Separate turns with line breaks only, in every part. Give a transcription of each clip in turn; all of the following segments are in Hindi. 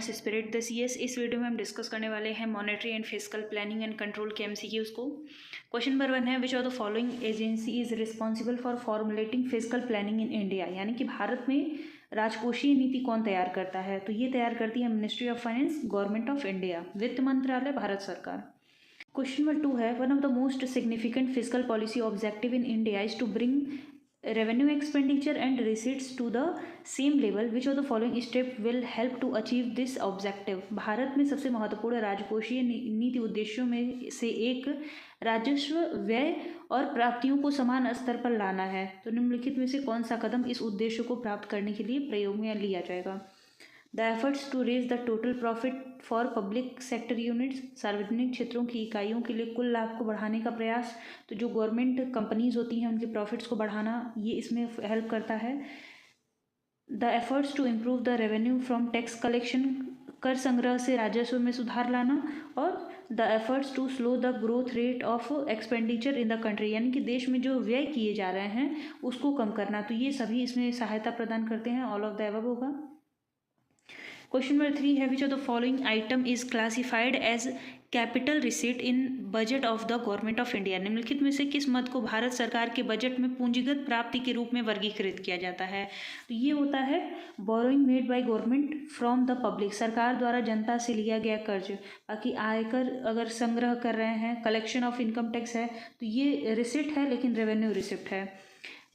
Commerce spirit the CS। इस वीडियो में हम डिस्कस करने वाले हैं monetary and physical planning and control के MCQs को। क्वेश्चन नंबर 1 है, which of the following agency is responsible for formulating physical planning in India. यानी कि भारत में राजकोषीय नीति कौन तैयार करता है, तो ये तैयार करती है ministry of finance, government of India, वित्त मंत्रालय, भारत सरकार। क्वेश्चन नंबर 2 है, one of the most significant fiscal policy objective in India is to bring revenue expenditure and receipts to the same level. Which of the following step will help to achieve this objective? Bharat में सबसे महत्वपूर्ण राजकोषीय नीति उद्देश्यों में से एक राजस्व व्यय और प्राप्तियों को समान स्तर पर लाना है। तो निम्नलिखित में से कौन सा कदम इस उद्देश्य को प्राप्त करने के लिए प्रयोग में लिया जाएगा? The efforts to raise the total profit for public sector units, सार्वजनिक क्षेत्रों की इकाइयों के लिए कुल लाभ को बढ़ाने का प्रयास। तो जो गवर्नमेंट कंपनीज होती हैं उनके प्रॉफिट्स को बढ़ाना, ये इसमें हेल्प करता है। The efforts to improve the revenue from tax collection, कर संग्रह से राजस्व में सुधार लाना। और the efforts to slow the growth rate of expenditure in the country, यानी कि देश में जो व्यय किए जा रहे हैं उसको कम करना। तो ये सभी इसमें सहायता प्रदान करते हैं। ऑल ऑफ द अबव होगा। क्वेश्चन नंबर 3 है, which of the following item is classified as capital receipt in budget of the government of India. निम्नलिखित में से किस मद को भारत सरकार के बजट में पूंजीगत प्राप्ति के रूप में वर्गीकृत किया जाता है? तो ये होता है borrowing made by government from the public, सरकार द्वारा जनता से लिया गया कर्ज। बाकी आयकर अगर संग्रह कर रहे हैं, कलेक्शन ऑफ इनकम टैक्स है, तो ये रिसिप्ट है लेकिन रेवेन्यू रिसिप्ट है।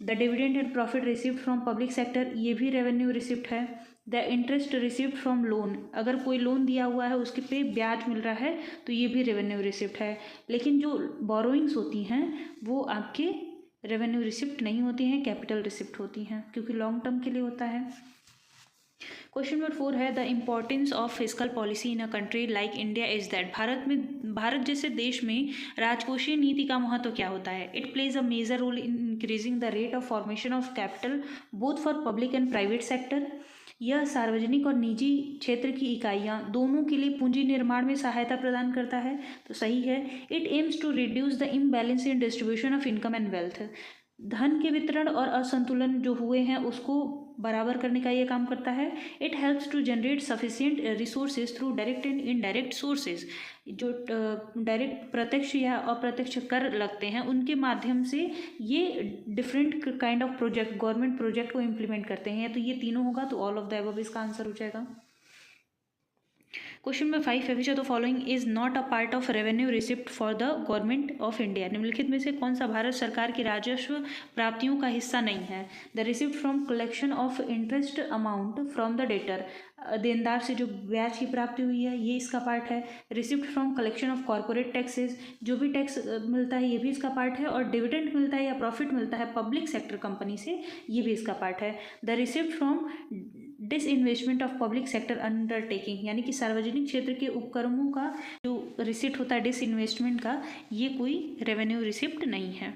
The dividend and profit receipt from public sector, ये भी रेवेन्यू रिसिप्ट है। The interest receipt from loan, अगर कोई लोन दिया हुआ है उसके पे ब्याज मिल रहा है तो ये भी रेवेन्यू रिसिप्ट है। लेकिन जो बोरोइंग्स होती हैं वो आपके रेवेन्यू रिसिप्ट नहीं होती हैं, कैपिटल रिसिप्ट होती हैं, क्योंकि लॉन्ग टर्म के लिए होता है। क्वेश्चन नंबर 4 है, the importance of physical policy in a country like India is that. Bharat जैसे देश में राजकोषीय नीति का महत्व क्या होता है? It plays a major role in increasing the rate of formation of capital both for public and private sector. यह सार्वजनिक और निजी क्षेत्र की इकाइयां दोनों के लिए पूंजी निर्माण में सहायता प्रदान करता है। तो सही है। It aims to reduce the imbalance in distribution of income and wealth, धन के वितरण और असंतुलन जो हुए हैं उसको बराबर करने का ये काम करता है। It helps to generate sufficient resources through direct and indirect sources, जो डायरेक्ट प्रत्यक्ष या अप्रत्यक्ष कर लगते हैं उनके माध्यम से ये different kind of project, government project को इम्प्लीमेंट करते हैं। तो ये तीनों होगा, तो ऑल ऑफ द अबव इसका आंसर हो जाएगा। क्वेश्चन नंबर 5 है, which of the following is not a part of revenue receipt for the government of India. निम्नलिखित में से कौन सा भारत सरकार की राजस्व प्राप्तियों का हिस्सा नहीं है? The receipt from collection of interest amount from the debtor, देनदार से जो ब्याज की प्राप्ति हुई है ये इसका पार्ट है। Receipt from collection of corporate taxes, जो भी टैक्स मिलता है ये भी इसका पार्ट है। और डिविडेंड मिलता है या प्रॉफिट मिलता है पब्लिक सेक्टर कंपनी से, ये भी इसका पार्ट है। The receipt from disinvestment of public sector undertaking, यानी कि सार्वजनिक क्षेत्र के उपक्रमों का जो रिसिप्ट होता है डिसइन्वेस्टमेंट का, ये कोई रेवेन्यू रिसिप्ट नहीं है।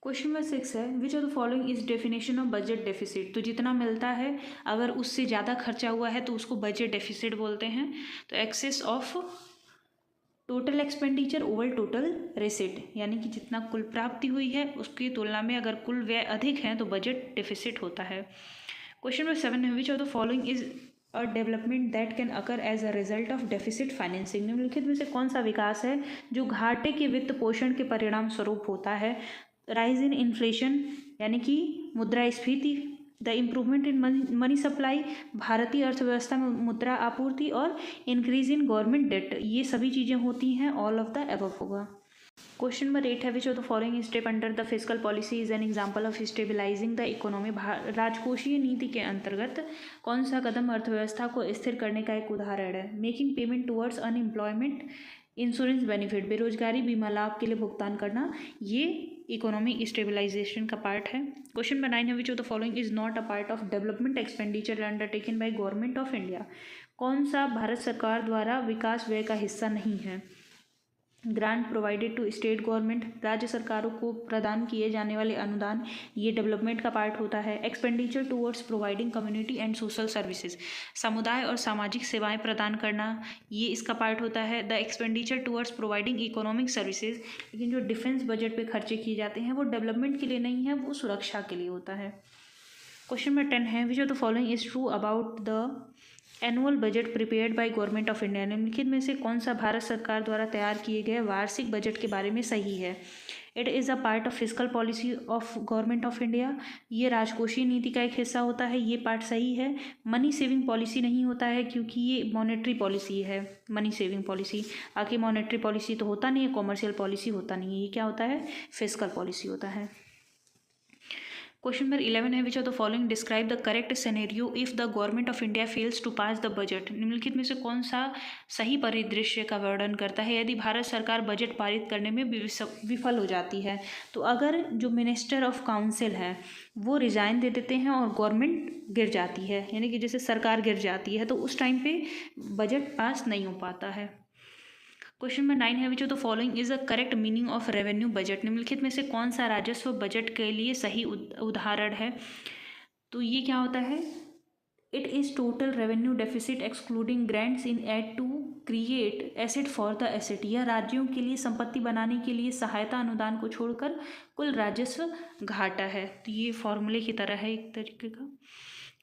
क्वेश्चन नंबर 6 है, which of the following is definition of budget deficit. तो जितना मिलता है अगर उससे ज़्यादा खर्चा हुआ है तो उसको बजट डेफिसिट बोलते हैं। तो excess of total expenditure over total receipt, यानी कि जितना कुल प्राप्ति हुई है उसकी तुलना में अगर कुल व्यय अधिक है तो बजट डेफिसिट होता है। क्वेश्चन नंबर 7 है, which of the following is a development that can occur as a result of deficit financing. निम्नलिखित में से कौन सा विकास है जो घाटे के वित्त पोषण के परिणाम स्वरूप होता है? राइज इन इन्फ्लेशन, यानी कि मुद्रास्फीति, the improvement in money supply, भारतीय अर्थव्यवस्था में मुद्रा आपूर्ति, और इंक्रीज इन गवर्नमेंट डेट, ये सभी चीज़ें होती हैं। ऑल ऑफ द अबव होगा। क्वेश्चन नंबर 8 है, which of the following step under the physical policy is an example of stabilising the economy. राजकोषीय नीति के अंतर्गत कौन सा कदम अर्थव्यवस्था को स्थिर करने का एक उदाहरण है? Making payment towards unemployment insurance benefit, बेरोजगारी बीमा लाभ के लिए भुगतान करना, ये इकोनॉमिक स्टेबिलाइजेशन का पार्ट है। क्वेश्चन नंबर 9 है, which of the following is not a part of development expenditure undertaken by government of India. कौन सा भारत सरकार द्वारा विकास व्यय का हिस्सा नहीं है? Grant provided to state government, राज्य सरकारों को प्रदान किए जाने वाले अनुदान, ये डेवलपमेंट का पार्ट होता है। Expenditure towards providing community and social services, समुदाय और सामाजिक सेवाएं प्रदान करना, ये इसका पार्ट होता है। The expenditure towards providing economic services, लेकिन जो डिफेंस बजट पे खर्चे किए जाते हैं वो डेवलपमेंट के लिए नहीं है, वो सुरक्षा के लिए होता है। क्वेश्चन नंबर 10 है, which of the following is true about the annual budget prepared by government of India, निम्नलिखित में से कौन सा भारत सरकार द्वारा तैयार किए गए वार्षिक बजट के बारे में सही है? It is a part of physical policy of government of India, ये राजकोषीय नीति का एक हिस्सा होता है, ये पार्ट सही है। मनी सेविंग पॉलिसी नहीं होता है क्योंकि ये मॉनेटरी पॉलिसी है, मनी सेविंग पॉलिसी। आगे मॉनेटरी पॉलिसी तो होता नहीं है, कॉमर्शियल पॉलिसी होता नहीं है, ये क्या होता है? फिजिकल पॉलिसी होता है। क्वेश्चन नंबर 11 है, which of the following describe the correct scenario if the government of India fails to pass the budget, निम्नलिखित में से कौन सा सही परिदृश्य का वर्णन करता है यदि भारत सरकार बजट पारित करने में विफल हो जाती है? तो अगर जो मिनिस्टर ऑफ काउंसिल है वो रिजाइन दे देते हैं और गवर्नमेंट गिर जाती है, यानी कि जैसे सरकार गिर जाती है, तो उस टाइम पे बजट पास नहीं हो पाता है। क्वेश्चन नंबर 9 है, which of the following is a correct meaning of revenue budget, निम्नलिखित में से कौन सा राजस्व बजट के लिए सही उदाहरण है? तो ये क्या होता है? It is total revenue deficit excluding grants in aid to create asset for the asset, यह राज्यों के लिए संपत्ति बनाने के लिए सहायता अनुदान को छोड़कर कुल राजस्व घाटा है। तो ये फॉर्मूले की तरह है एक तरीके का।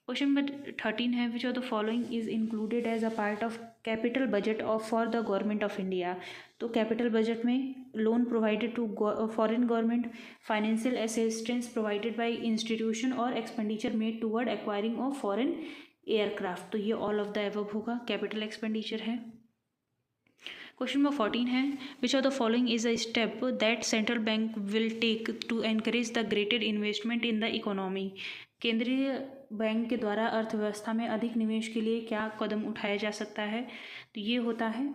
क्वेश्चन नंबर 13 है, which of the following is included as a part of capital budget of for the government of India? तो कैपिटल बजट में loan provided to foreign government, financial assistance provided by institution और expenditure made toward acquiring of foreign aircraft. तो ये ऑल ऑफ द एबव होगा, कैपिटल एक्सपेंडिचर है। क्वेश्चन नंबर 14 है, which of the following is a step that central bank will take to encourage the greater investment in the economy, केंद्रीय बैंक के द्वारा अर्थव्यवस्था में अधिक निवेश के लिए क्या कदम उठाया जा सकता है? तो ये होता है,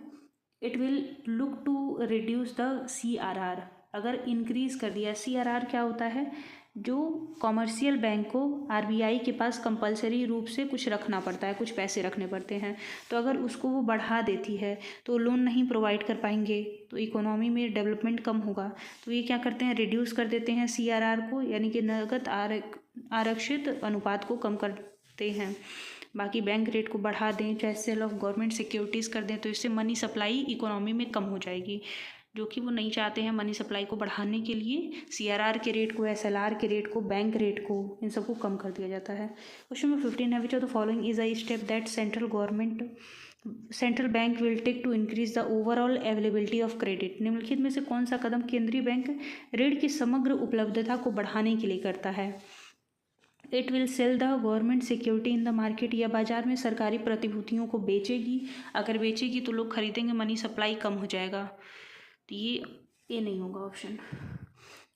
it will look to reduce the CRR, अगर इंक्रीज कर दिया। CRR क्या होता है? जो कॉमर्शियल बैंक को RBI के पास कंपलसरी रूप से कुछ रखना पड़ता है, कुछ पैसे रखने पड़ते हैं, तो अगर उसको वो बढ़ा देती है तो लोन नहीं प्रोवाइड कर पाएंगे, तो इकोनॉमी में डेवलपमेंट कम होगा। तो ये क्या करते हैं? रिड्यूस कर देते हैं CRR को, यानी कि नगद आरक्षित अनुपात को कम करते हैं। बाकी बैंक रेट को बढ़ा दें, चाहे सेल ऑफ गवर्नमेंट सिक्योरिटीज़ कर दें, तो इससे मनी सप्लाई इकोनॉमी में कम हो जाएगी, जो कि वो नहीं चाहते हैं। मनी सप्लाई को बढ़ाने के लिए CRR के रेट को, SLR के रेट को, बैंक रेट को, इन सबको कम कर दिया जाता है। क्वेश्चन नंबर 15 है, which of the following is a step that central bank will take to increase the overall availability of credit, निम्नलिखित में से कौन सा कदम केंद्रीय बैंक ऋण की समग्र उपलब्धता को बढ़ाने के लिए करता है? It will sell the government security in the market, या बाजार में सरकारी प्रतिभूतियों को बेचेगी, अगर बेचेगी तो लोग खरीदेंगे, मनी सप्लाई कम हो जाएगा। तो ये नहीं होगा option.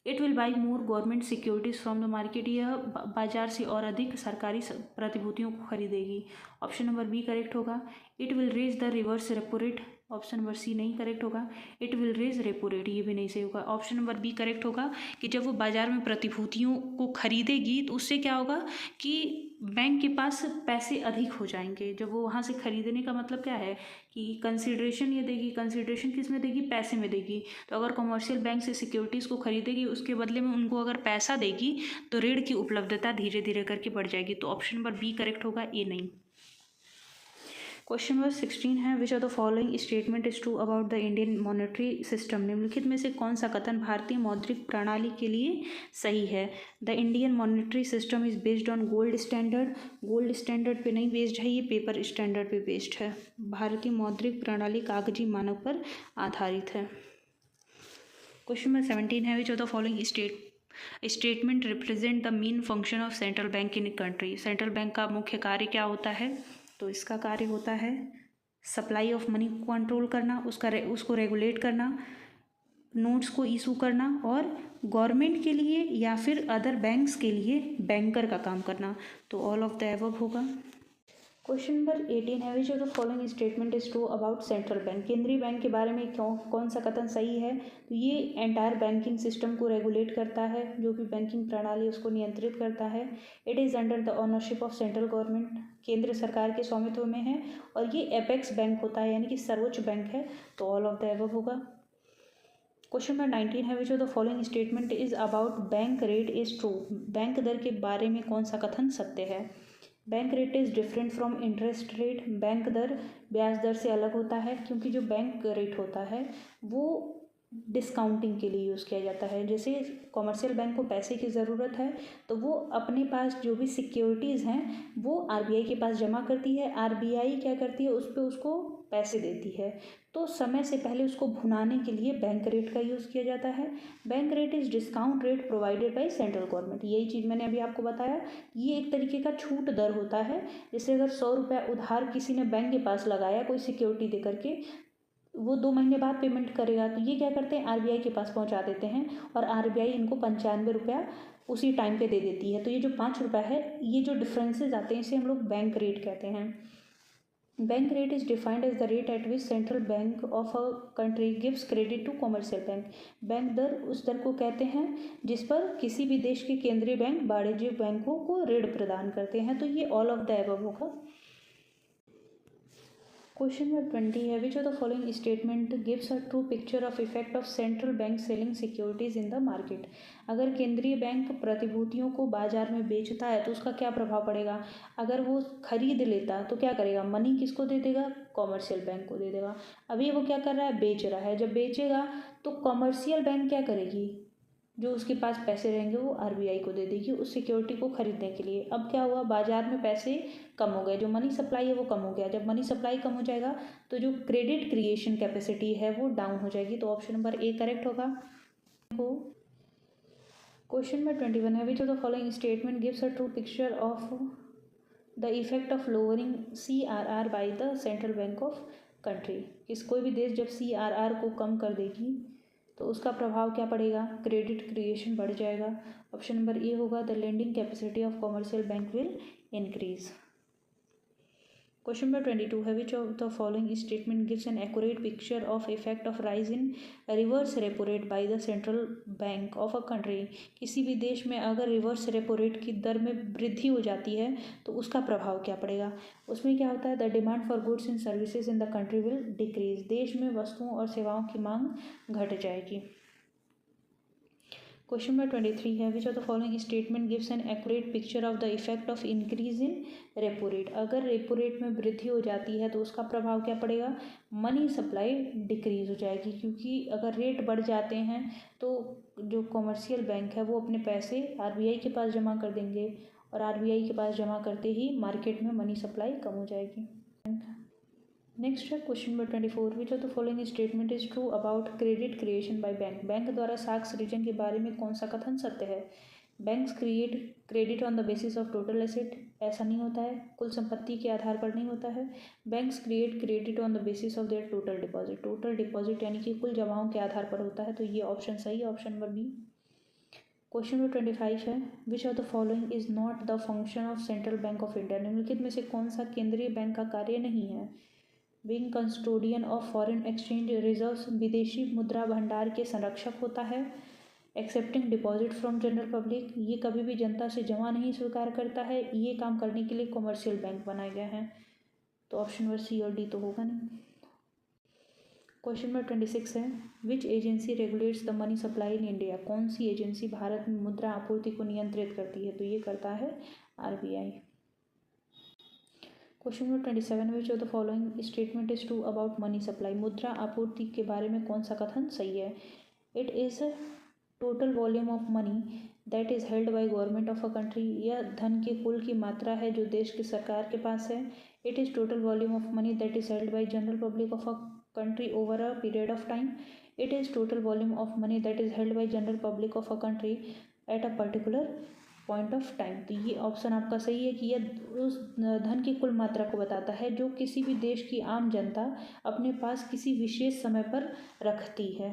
It will buy more government securities from the market, यह बाजार से और अधिक सरकारी प्रतिभूतियों को खरीदेगी। ऑप्शन नंबर बी करेक्ट होगा। It will raise the reverse repo rate, option number C नहीं करेक्ट होगा। It will raise repo rate, ये भी नहीं सही होगा। ऑप्शन नंबर बी करेक्ट होगा कि जब वो बाजार में प्रतिभूतियों को खरीदेगी तो उससे क्या होगा कि बैंक के पास पैसे अधिक हो जाएंगे। जब वो वहाँ से खरीदने का मतलब क्या है कि कंसिडरेशन ये देगी, कंसिडरेशन किस में देगी? पैसे में देगी। तो अगर कमर्शियल बैंक से सिक्योरिटीज़ को खरीदेगी, उसके बदले में उनको अगर पैसा देगी तो ऋण की उपलब्धता धीरे धीरे करके बढ़ जाएगी। तो ऑप्शन नंबर बी करेक्ट होगा, ए नहीं। क्वेश्चन नंबर 16 है, which of the following statement is true about the Indian monetary system, निम्नलिखित में से कौन सा कथन भारतीय मौद्रिक प्रणाली के लिए सही है? The Indian monetary system is based on gold standard, gold standard पे नहीं बेस्ड है, ये पेपर स्टैंडर्ड पे बेस्ड है। भारतीय मौद्रिक प्रणाली कागजी मानक पर आधारित है। क्वेश्चन नंबर 17 है, which of the following statement represent the main function of central bank in country, central bank का मुख्य कार्य क्या होता है? तो इसका कार्य होता है सप्लाई ऑफ मनी को कंट्रोल करना, उसको रेगुलेट करना, नोट्स को इशू करना, और गवर्नमेंट के लिए या फिर अदर बैंक्स के लिए बैंकर का काम करना। तो ऑल ऑफ द एबव होगा। क्वेश्चन नंबर 18 है, which of the following statement is true about central bank, केंद्रीय बैंक के बारे में कौन सा कथन सही है? तो ये एंटायर बैंकिंग सिस्टम को रेगुलेट करता है, जो भी बैंकिंग प्रणाली उसको नियंत्रित करता है। It is under the ownership of central government, केंद्र सरकार के स्वामित्व में है, और ये एपेक्स बैंक होता है, यानी कि सर्वोच्च बैंक है। तो ऑल ऑफ द एबव होगा। क्वेश्चन नंबर 19 है, which of the following statement is about bank rate is true, bank दर के बारे में कौन सा कथन सत्य है? Bank rate is different from interest rate, bank दर ब्याज दर से अलग होता है, क्योंकि जो बैंक रेट होता है वो डिस्काउंटिंग के लिए यूज़ किया जाता है। जैसे कॉमर्शियल बैंक को पैसे की ज़रूरत है तो वो अपने पास जो भी सिक्योरिटीज़ हैं वो आरबीआई के पास जमा करती है, आरबीआई क्या करती है उस पे उसको पैसे देती है। तो समय से पहले उसको भुनाने के लिए बैंक रेट का यूज़ किया जाता है। Bank rate is discount rate provided by central government. यही चीज़ मैंने अभी आपको बताया, ये एक तरीके का छूट दर होता है। जैसे अगर 100 रुपये उधार किसी ने बैंक के पास लगाया कोई सिक्योरिटी दे करके, वो 2 महीने बाद पेमेंट करेगा, तो ये क्या करते हैं आरबीआई के पास पहुंचा देते हैं और आरबीआई इनको 95 रुपया उसी टाइम पे दे देती है। तो ये जो 5 रुपये है, ये जो डिफरेंसेस आते हैं इसे हम लोग बैंक रेट कहते हैं। Bank rate is defined as the rate at which central bank of a country gives credit to commercial bank. Bank दर उस दर को कहते हैं जिस पर किसी भी देश के केंद्रीय बैंक वाणिज्यिक बैंकों को ऋण प्रदान करते हैं। तो ये ऑल ऑफ द अबव होगा। क्वेश्चन नंबर 20 है which of the following statement gives a true picture of effect of central bank selling securities in the market. अगर केंद्रीय बैंक प्रतिभूतियों को बाजार में बेचता है तो उसका क्या प्रभाव पड़ेगा। अगर वो खरीद लेता तो क्या करेगा, मनी किसको दे देगा, कॉमर्शियल बैंक को दे देगा। अभी वो क्या कर रहा है, बेच रहा है। जब बेचेगा तो कॉमर्शियल बैंक क्या करेगी, जो उसके पास पैसे रहेंगे वो आरबीआई को दे देगी उस सिक्योरिटी को खरीदने के लिए। अब क्या हुआ, बाजार में पैसे कम हो गए, जो मनी सप्लाई है वो कम हो गया। जब मनी सप्लाई कम हो जाएगा तो जो क्रेडिट क्रिएशन कैपेसिटी है वो डाउन हो जाएगी। तो ऑप्शन नंबर ए करेक्ट होगा। क्वेश्चन नंबर 21 है which of the following statement gives a true picture of the effect of lowering CRR by the central bank of country. इस कोई भी देश जब CRR को कम कर देगी तो उसका प्रभाव क्या पड़ेगा, क्रेडिट क्रिएशन बढ़ जाएगा। ऑप्शन नंबर ए होगा the lending capacity of commercial bank will increase. Question number 22 है which of the following statement gives an accurate picture of effect of rise in reverse repo rate by the central bank of a country. किसी भी देश में अगर रिवर्स रेपो रेट की दर में वृद्धि हो जाती है तो उसका प्रभाव क्या पड़ेगा। उसमें क्या होता है, the demand for goods and services in the country will decrease. देश में वस्तुओं और सेवाओं की मांग घट जाएगी। क्वेश्चन नंबर 23 है which of the following statement gives an accurate picture of the effect of increase in repo rate. अगर रेपो रेट में वृद्धि हो जाती है तो उसका प्रभाव क्या पड़ेगा, मनी सप्लाई डिक्रीज हो जाएगी। क्योंकि अगर रेट बढ़ जाते हैं तो जो कॉमर्शियल बैंक है वो अपने पैसे आरबीआई के पास जमा कर देंगे और आरबीआई के पास जमा करते ही मार्केट में मनी सप्लाई कम हो जाएगी। नेक्स्ट है question number 24 which of the following statement is true about credit creation by bank. Bank द्वारा साख सृजन के बारे में कौन सा कथन सत्य है। Banks create credit on the basis of total asset, ऐसा नहीं होता है, कुल संपत्ति के आधार पर नहीं होता है। Banks create credit on the basis of their total deposit, total deposit यानी कि कुल जमाओं के आधार पर होता है। तो ये ऑप्शन सही है, option number B. Question number 25 है which of the following is not the function of central bank of India. निम्नलिखित में से कौन सा केंद्रीय बैंक का कार्य नहीं है। Being custodian of foreign exchange reserves, विदेशी मुद्रा भंडार के संरक्षक होता है। Accepting deposit from general public, ये कभी भी जनता से जमा नहीं स्वीकार करता है। ये काम करने के लिए कॉमर्शियल बैंक बनाए गए हैं। तो ऑप्शन नंबर सी और डी तो होगा नहीं। क्वेश्चन नंबर 26 है which agency regulates the money supply in India. कौन सी एजेंसी भारत में मुद्रा आपूर्ति को नियंत्रित करती है। तो ये करता है RBI. Question number 27 which of the following statement is true about money supply. मुद्रा आपूर्ति के बारे में कौन सा कथन सही है। It is total volume of money that is held by government of a country. यह धन के कुल की मात्रा है जो देश की सरकार के पास है। It is total volume of money that is held by general public of a country over a period of time. It is total volume of money that is held by general public of a country at a particular point of time. तो ये ऑप्शन आपका सही है कि यह उस धन की कुल मात्रा को बताता है जो किसी भी देश की आम जनता अपने पास किसी विशेष समय पर रखती है।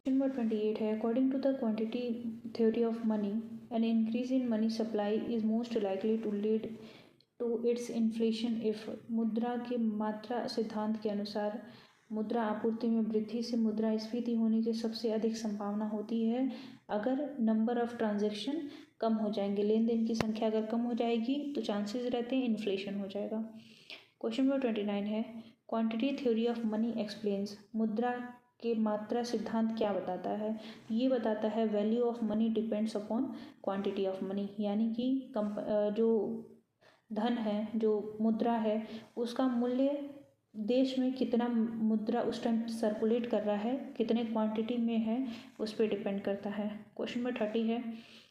क्वेश्चन नंबर 28 है according to the quantity theory of money an increase in money supply is most likely to lead to its inflation if. मुद्रा के मात्रा सिद्धांत के अनुसार मुद्रा आपूर्ति में वृद्धि से मुद्रास्फीति होने की सबसे अधिक संभावना होती है अगर नंबर ऑफ ट्रांजैक्शन कम हो जाएंगे। लेन देन की संख्या अगर कम हो जाएगी तो चांसेस रहते हैं इन्फ्लेशन हो जाएगा। क्वेश्चन नंबर 29 है quantity theory of money explains. मुद्रा के मात्रा सिद्धांत क्या बताता है। ये बताता है value of money depends upon quantity of money, यानी कि जो धन है, जो मुद्रा है, उसका मूल्य देश में कितना मुद्रा उस टाइम सर्कुलेट कर रहा है, कितने क्वांटिटी में है, उस पर डिपेंड करता है। क्वेश्चन नंबर 30 है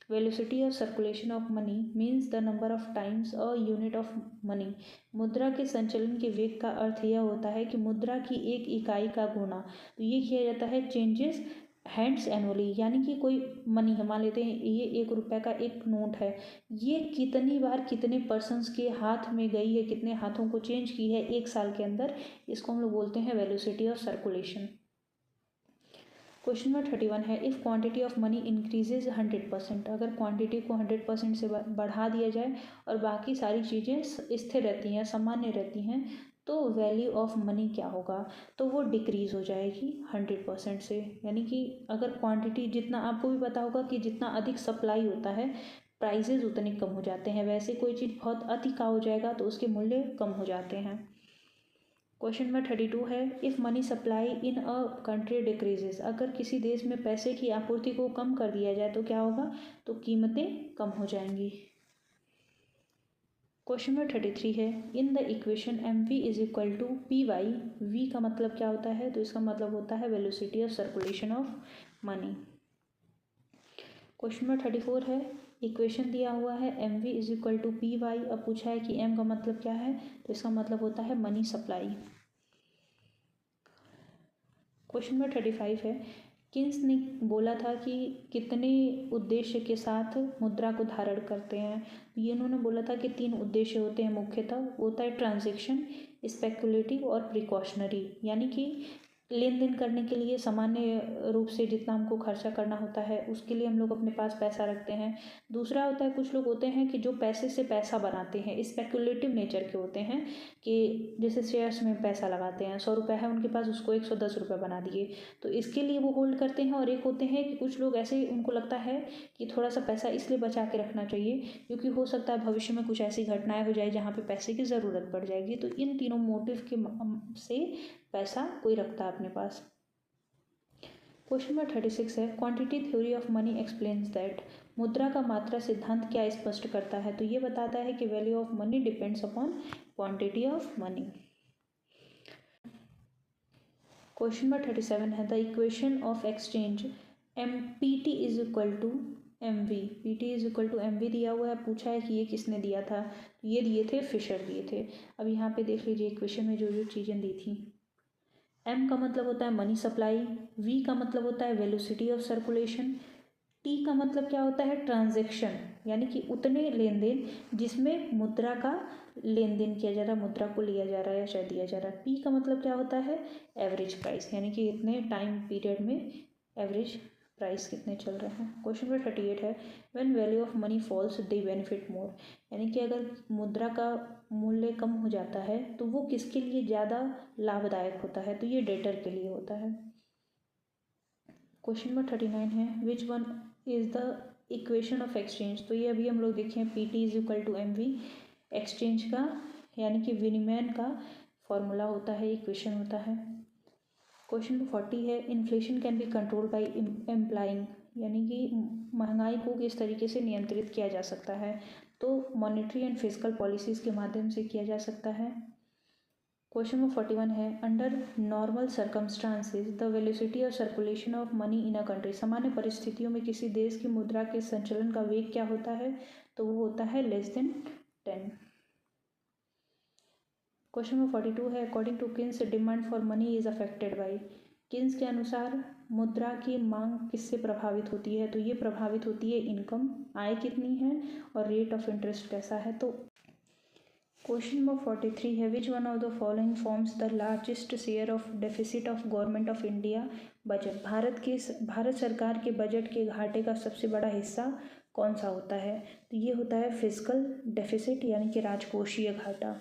velocity of circulation of money means the number of times a unit of money. मुद्रा के संचलन के वेग का अर्थ यह होता है कि मुद्रा की एक इकाई का गुणा। तो ये किया जाता है चेंजेस हैंड्स एनुअली, यानी कि कोई मनी हम मान लेते हैं ये 1 रुपये का एक नोट है, ये कितनी बार कितने पर्सन्स के हाथ में गई है, कितने हाथों को चेंज की है 1 साल के अंदर, इसको हम लोग बोलते हैं velocity of circulation. Question number 31 है if quantity of money increases 100%, अगर क्वांटिटी को 100% से बढ़ा दिया जाए और बाकी सारी चीज़ें स्थिर रहती हैं, सामान्य रहती हैं, तो वैल्यू ऑफ मनी क्या होगा, तो वो डिक्रीज़ हो जाएगी 100% से। यानी कि अगर क्वांटिटी जितना, आपको भी पता होगा कि जितना अधिक सप्लाई होता है प्राइजेज उतने कम हो जाते हैं, वैसे कोई चीज़ बहुत अति का हो जाएगा तो उसके मूल्य कम हो जाते हैं। क्वेश्चन नंबर 32 है if money supply in a country decreases, अगर किसी देश में पैसे की आपूर्ति को कम कर दिया जाए तो क्या होगा, तो कीमतें कम हो जाएंगी। क्वेश्चन नंबर 33 है in the equation M V is equal to P Y, V का मतलब क्या होता है, तो इसका मतलब होता है velocity of circulation of money. Question number 34 है इक्वेशन दिया हुआ है M V is equal to P Y, अब पूछा है कि एम का मतलब क्या है, तो इसका मतलब होता है मनी सप्लाई। क्वेश्चन नंबर 35 है किन्स ने बोला था कि कितने उद्देश्य के साथ मुद्रा को धारण करते हैं, ये इन्होंने बोला था कि 3 उद्देश्य होते हैं मुख्यतः, होता है ट्रांजैक्शन, स्पेकुलेटिव और प्रिकॉशनरी, यानी कि लेन देन करने के लिए सामान्य रूप से जितना हमको खर्चा करना होता है उसके लिए हम लोग अपने पास पैसा रखते हैं। दूसरा होता है कुछ लोग होते हैं कि जो पैसे से पैसा बनाते हैं, स्पेकुलेटिव नेचर के होते हैं, कि जैसे शेयर्स में पैसा लगाते हैं, 100 रुपये है उनके पास, उसको 110 रुपये बना दिए, तो इसके लिए वो होल्ड करते हैं। और एक होते हैं कि कुछ लोग ऐसे उनको लगता है कि थोड़ा सा पैसा इसलिए बचा के रखना चाहिए क्योंकि हो सकता है भविष्य में कुछ ऐसी घटनाएं हो जाए जहाँ पे पैसे की ज़रूरत पड़ जाएगी, तो इन तीनों मोटिव के से पैसा कोई रखता है अपने पास। क्वेश्चन नंबर 36 है quantity theory of money explains that, मुद्रा का मात्रा सिद्धांत क्या स्पष्ट करता है, तो ये बताता है कि value of money depends upon quantity of money. Question number 37 है the equation of exchange M P T is equal to M V, P T is equal to M V दिया हुआ है, पूछा है कि ये किसने दिया था, ये दिए थे फिशर दिए थे। अब यहाँ पे देख लीजिए इक्वेशन में जो जो चीज़ें दी थी, एम का मतलब होता है मनी सप्लाई, वी का मतलब होता है वेलोसिटी ऑफ सर्कुलेशन, टी का मतलब क्या होता है ट्रांजैक्शन, यानी कि उतने लेन देन जिसमें मुद्रा का लेन देन किया जा रहा है, मुद्रा को लिया जा रहा है या शायद दिया जा रहा है। पी का मतलब क्या होता है एवरेज प्राइस, यानी कि इतने टाइम पीरियड में एवरेज प्राइस कितने चल रहे हैं। क्वेश्चन नंबर 38 है when value of money falls they benefit more, यानी कि अगर मुद्रा का मूल्य कम हो जाता है तो वो किसके लिए ज़्यादा लाभदायक होता है, तो ये डेटर के लिए होता है। क्वेश्चन नंबर 39 है which one is the equation of exchange, तो ये अभी हम लोग देखें P T is equal to M V, exchange का यानी कि विनिमय का फॉर्मूला होता है, इक्वेशन होता है। क्वेश्चन नंबर 40 है inflation can be control by implying, यानी कि महंगाई को किस तरीके से नियंत्रित किया जा सकता है, तो मॉनेटरी एंड फिजिकल पॉलिसीज़ के माध्यम से किया जा सकता है। क्वेश्चन नंबर 41 है under normal circumstances the velocity of circulation of money in a country, सामान्य परिस्थितियों में किसी देश की मुद्रा के संचलन का वेग क्या होता है, तो वो होता है लेस देन 10। क्वेश्चन नंबर 42 है according to Keynes demand for money is affected by, Keynes के अनुसार मुद्रा की मांग किससे प्रभावित होती है, तो ये प्रभावित होती है इनकम, आय कितनी है और रेट ऑफ इंटरेस्ट कैसा है। तो क्वेश्चन नंबर 43 है which one of the following forms the largest share of deficit of government of India budget, Bharat सरकार के बजट के घाटे का सबसे बड़ा हिस्सा कौन सा होता है, तो ये होता है फिजिकल डेफिसिट यानी कि राजकोषीय घाटा।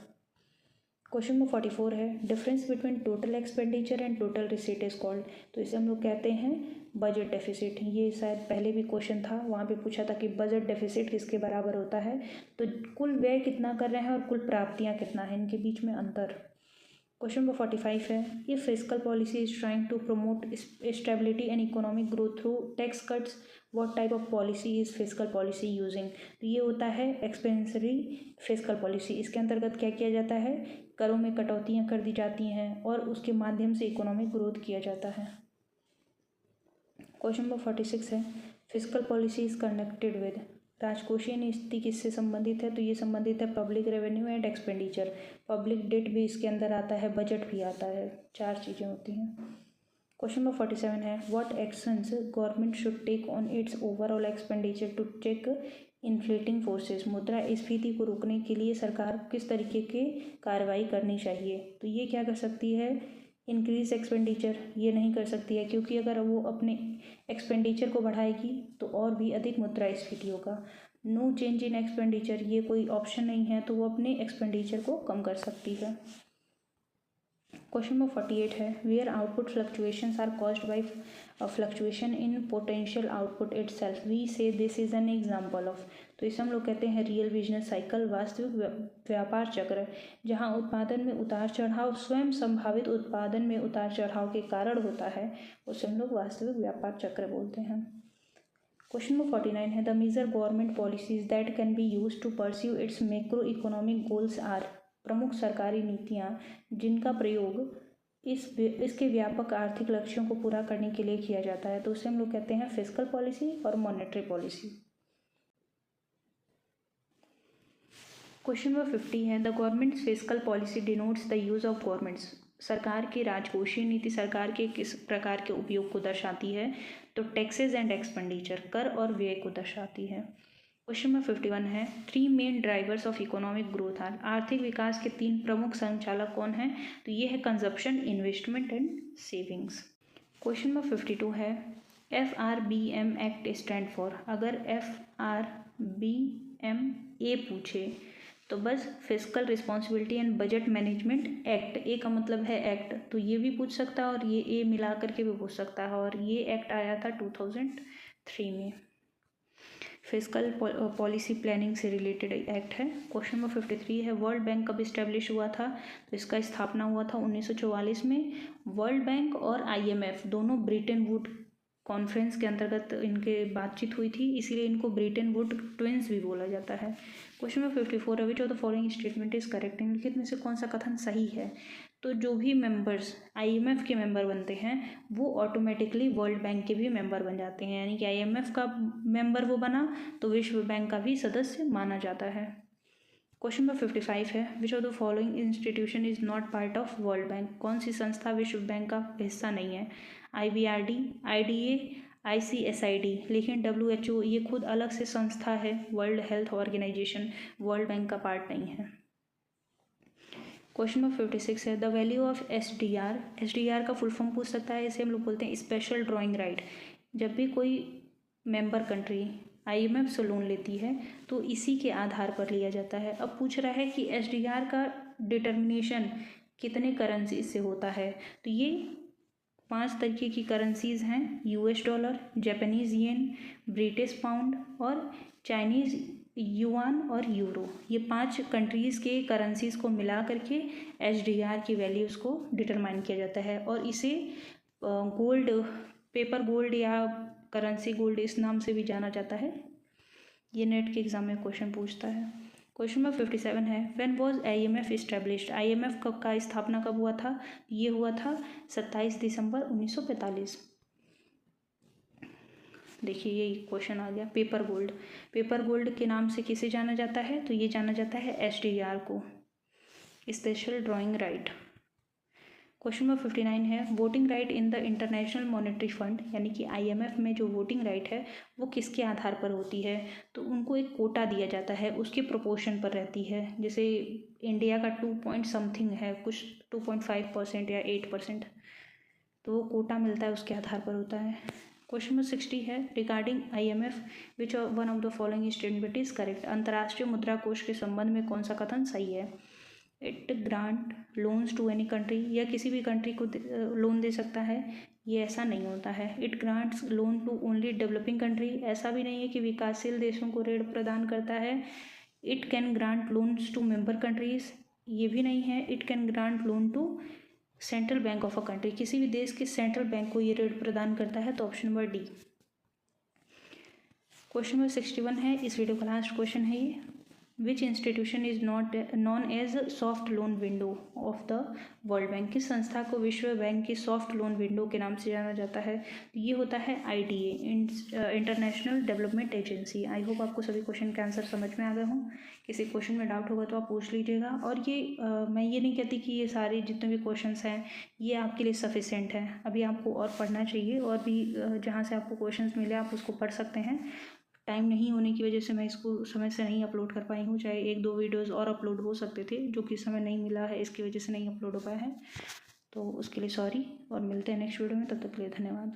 क्वेश्चन नंबर 44 है difference between total expenditure and total receipt is called, तो इसे हम लोग कहते हैं बजट डेफिसिट। ये शायद पहले भी क्वेश्चन था, वहाँ पे पूछा था कि बजट डेफिसिट किसके बराबर होता है, तो कुल व्यय कितना कर रहे हैं और कुल प्राप्तियाँ कितना है, इनके बीच में अंतर। क्वेश्चन नंबर 45 है, ये fiscal policy is trying to promote stability and economic growth through tax cuts, what type of policy is fiscal policy using. तो ये होता है एक्सपेंसरी फिजिकल पॉलिसी। इसके अंतर्गत क्या किया जाता है, करों में कटौतियाँ कर दी जाती हैं और उसके माध्यम से इकोनॉमिक ग्रोथ किया जाता है। क्वेश्चन नंबर 46 है, physical policy is connected with. राजकोषीय नीति किससे संबंधित है, तो ये संबंधित है public revenue and expenditure. Public debt भी इसके अंदर आता है, बजट भी आता है, 4 चीज़ें होती हैं। क्वेश्चन नंबर 47 है, what actions government should take on its overall expenditure to check inflating forces. मुद्रास्फीति को रोकने के लिए सरकार किस तरीके की कार्रवाई करनी चाहिए। तो ये क्या कर सकती है, इंक्रीज एक्सपेंडिचर ये नहीं कर सकती है, क्योंकि अगर वो अपने एक्सपेंडिचर को बढ़ाएगी तो और भी अधिक मुद्रास्फीति होगा। नो चेंज इन एक्सपेंडिचर ये कोई ऑप्शन नहीं है, तो वो अपने एक्सपेंडिचर को कम कर सकती है। क्वेश्चन नंबर 48 है, where output fluctuations are caused by fluctuation in potential output itself, we say this is an example of. तो इसे हम लोग कहते हैं रियल बिजनेस साइकिल, वास्तविक व्यापार चक्र, जहां उत्पादन में उतार चढ़ाव स्वयं संभावित उत्पादन में उतार चढ़ाव के कारण होता है, उसे हम लोग वास्तविक व्यापार चक्र बोलते हैं। क्वेश्चन नंबर 49 है, the major government policies that can be use to pursue its macro economic goals are. प्रमुख सरकारी नीतियाँ जिनका प्रयोग इसके व्यापक आर्थिक लक्ष्यों को पूरा करने के लिए किया जाता है, तो उसे हम लोग कहते हैं फिस्कल पॉलिसी और मॉनेटरी पॉलिसी। क्वेश्चन नंबर 50 है, the governments fiscal policy denotes the use of governments. सरकार की राजकोषीय नीति सरकार के किस प्रकार के उपयोग को दर्शाती है, तो टैक्सेस एंड एक्सपेंडिचर, कर और व्यय को दर्शाती है। क्वेश्चन नंबर 51 है, 3 main drivers of economic growth are. आर्थिक विकास के 3 प्रमुख संचालक कौन हैं, तो ये है consumption, investment and savings. Question number 52 है, FRBM एक्ट स्टैंड फॉर। अगर FRBM ए पूछे तो बस physical responsibility and budget management act. A का मतलब है एक्ट, तो ये भी पूछ सकता है और ये ए मिला करके भी पूछ सकता है, और ये एक्ट आया था 2003 में। फिजिकल पॉलिसी प्लानिंग से रिलेटेड एक्ट है। क्वेश्चन नंबर 53 है, वर्ल्ड बैंक कब इस्टेब्लिश हुआ था, तो इसका स्थापना हुआ था 1944 में। वर्ल्ड बैंक और IMF दोनों ब्रिटेन वुड कॉन्फ्रेंस के अंतर्गत इनके बातचीत हुई थी, इसीलिए इनको ब्रिटेन वुड ट्विंस भी बोला जाता है। क्वेश्चन नंबर 54 है, which of the following statement is correct. निम्नलिखित में से कौन सा कथन सही है, तो जो भी मेंबर्स IMF के मेंबर बनते हैं वो ऑटोमेटिकली वर्ल्ड बैंक के भी मेंबर बन जाते हैं, यानी कि IMF का मेंबर वो बना तो विश्व बैंक का भी सदस्य माना जाता है। क्वेश्चन नंबर 55 है, which of the following institution is not part of world bank. कौन सी संस्था विश्व बैंक का हिस्सा नहीं है, IBRD, IDA, ICSID। लेकिन WHO ये खुद अलग से संस्था है, World Health Organisation, World Bank का पार्ट नहीं है। क्वेश्चन नंबर 56 है, द वैल्यू ऑफ SDR का फुल फॉर्म पूछ सकता है, इसे हम लोग बोलते हैं स्पेशल ड्राइंग राइट। जब भी कोई मेंबर कंट्री IMF से लोन लेती है तो इसी के आधार पर लिया जाता है। अब पूछ रहा है कि SDR का डिटर्मिनेशन कितने करेंसी से होता है, तो ये 5 तरीके की करेंसीज हैं, US डॉलर, जापानीज़ येन, ब्रिटिश पाउंड और चाइनीज़ युआन और यूरो। ये 5 कंट्रीज़ के करेंसीज को मिला करके SDR की वैल्यूज़ को डिटरमाइन किया जाता है, और इसे गोल्ड, पेपर गोल्ड या करेंसी गोल्ड इस नाम से भी जाना जाता है। ये नेट के एग्जाम में क्वेश्चन पूछता है। क्वेश्चन नंबर 57 है, when was IMF established. IMF का स्थापना कब हुआ था, ये हुआ था 27 दिसंबर 1945। देखिए ये क्वेश्चन आ गया, पेपर गोल्ड। पेपर गोल्ड के नाम से किसे जाना जाता है, तो ये जाना जाता है SDR को, special drawing right. Question number 59 है, voting right in the international monetary fund, यानी कि IMF में जो वोटिंग राइट है वो किसके आधार पर होती है, तो उनको एक कोटा दिया जाता है, उसके प्रोपोर्शन पर रहती है। जैसे इंडिया का 2 पॉइंट समथिंग है, कुछ 2.5% या 8%, तो वो कोटा मिलता है, उसके आधार पर होता है। क्वेश्चन नंबर 60 है, regarding IMF which one of the following statement is correct. अंतर्राष्ट्रीय मुद्रा कोष के संबंध में कौन सा कथन सही है। It grant loans to any country, या किसी भी कंट्री को लोन दे सकता है, ये ऐसा नहीं होता है। It grants loan to only developing country, ऐसा भी नहीं है कि विकासशील देशों को ऋण प्रदान करता है। It can grant loans to member countries, ये भी नहीं है। It can grant loan to central bank of a country, किसी भी देश के सेंट्रल बैंक को ये ऋण प्रदान करता है, तो option number D. Question number 61 है, इस वीडियो का लास्ट क्वेश्चन है ये। Which institution is not known as soft loan window of the World Bank, किस संस्था को विश्व बैंक की सॉफ्ट लोन विंडो के नाम से जाना जाता है? तो ये होता है IDA, international development agency. I hope आपको सभी क्वेश्चन के आंसर समझ में आ गए हों। किसी क्वेश्चन में डाउट होगा तो आप पूछ लीजिएगा। और ये मैं ये नहीं कहती कि ये सारे जितने भी क्वेश्चंस हैं ये आपके लिए सफिशेंट है, अभी आपको और पढ़ना चाहिए, और भी जहाँ से आपको क्वेश्चंस मिले आप उसको पढ़ सकते हैं। टाइम नहीं होने की वजह से मैं इसको समय से नहीं अपलोड कर पाई हूँ, चाहे 1-2 वीडियोस और अपलोड हो सकते थे, जो कि समय नहीं मिला है इसकी वजह से नहीं अपलोड हो पाया है, तो उसके लिए सॉरी। और मिलते हैं नेक्स्ट वीडियो में, तब तक के लिए धन्यवाद।